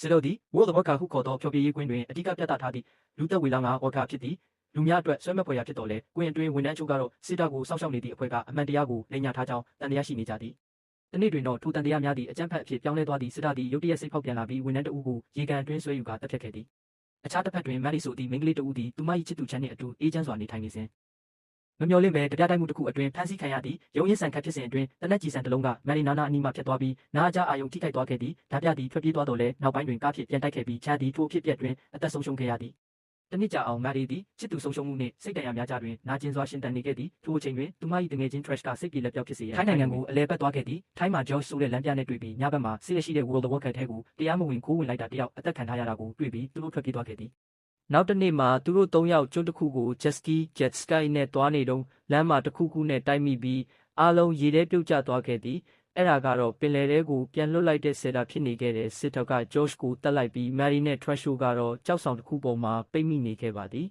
စစ်တော့ဒီ World of Warcraft ဟုခေါ်သောဖျော်ဖြေရေးကွင်းတွင်အဓိကပြသထားသည့်လူသက်ဝေလာငါဝါကဖြစ်သည်လူများအတွက်ဆွဲမဲ့ဖွယ်ရာဖြစ်တော်လဲကွင်းအတွင်းဝန်ထမ်းအချို့ကတော့စစ်တပ်ကိုစောင့်ရှောက်နေသည့်အဖွဲ့ကအမှန်တရားကိုလိမ်ညာထားကြောင်းတန်တရားရှိနေကြသည်တနေ့တွင်တော့ထိုတန်တရားများသည့်အကြမ်းဖက်အဖြစ်ပြောင်းလဲသွားသည့်စစ်တပ်သည်ရုတ်တရက်စိတ်ဖောက်ပြန်လာပြီးဝန်ထမ်းတဦးကိုရေကန်အတွင်းဆွဲယူကာတပ်ဖြတ်ခဲ့သည်အခြားတစ်ဖက်တွင်မက်လီဆိုသည့်မိန်းကလေးတဦးသည်သူမ၏ချစ်သူချမ်းနှင့်အတူအေးချမ်းစွာနေထိုင်နေစဉ်မမျှော်လင့်ပဲတပြတိုက်မှုတစ်ခုအတွင်းဖမ်းဆီးခံရသည့်ရုံးရင်းဆန်ခတ်ဖြစ်စဉ်အတွင်းတနက်ကြီးဆန်တစ်လုံးကမက်လီနာနာအနီးမှဖြတ်သွားပြီးနားအကြားအာယုံထိခိုက်သွားခဲ့သည်ဓာပြသည်ထွက်ပြေးသွားတော့လဲနောက်ပိုင်းတွင်ကားဖြင့်ပြန်တိုက်ခဲ့ပြီးချာသည်ထိုအဖြစ်အပျက်တွင်အသက်ဆုံးရှုံးခဲ့ရသည်တနစ်ကြာအောင်မက်လီသည်ချစ်သူဆုံးရှုံးမှုနှင့်စိတ်တရားများကြတွင်နာကျင်စွာရှင်တန်နေခဲ့သည်ထိုအချိန်တွင်သူမ၏တငယ်ချင်း Trash ကစိတ်ပြေလက်ပြောက်ဖြစ်စေရန်ထိုင်းနိုင်ငံကိုအလဲပတ်သွားခဲ့သည်ထိုင်းမှာ George ဆိုတဲ့လမ်းပြနဲ့တွေ့ပြီးညဘက်မှာစစ်ရရှိတဲ့ World of Warcraft ထဲကိုတရားမဝင်ခိုးဝင်လိုက်တာတယောက်အသက်ခံထားရတာကိုတွေ့ပြီးသူတို့ထွက်ပြေးသွားခဲ့သည်နောက်တစ်နေ့မှာသူတို့၃ယောက်ကျွန်းတစ်ခုကို Jet Ski နဲ့တွားနေတုန်းလမ်းမှာတစ်ခုခုနဲ့တိုက်မိပြီးအားလုံးရေထဲပြုတ်ကျသွားခဲ့သည်အဲ့ဒါကတော့ပင်လယ်ထဲကိုပြန်လွတ်လိုက်တဲ့ဆယ်တာဖြစ်နေခဲ့တဲ့စစ်တပ်က George ကိုတတ်လိုက်ပြီး Mary နဲ့ Trash ကတော့ကြောက်ဆောင်တစ်ခုပေါ်မှာပိတ်မိနေခဲ့ပါသည်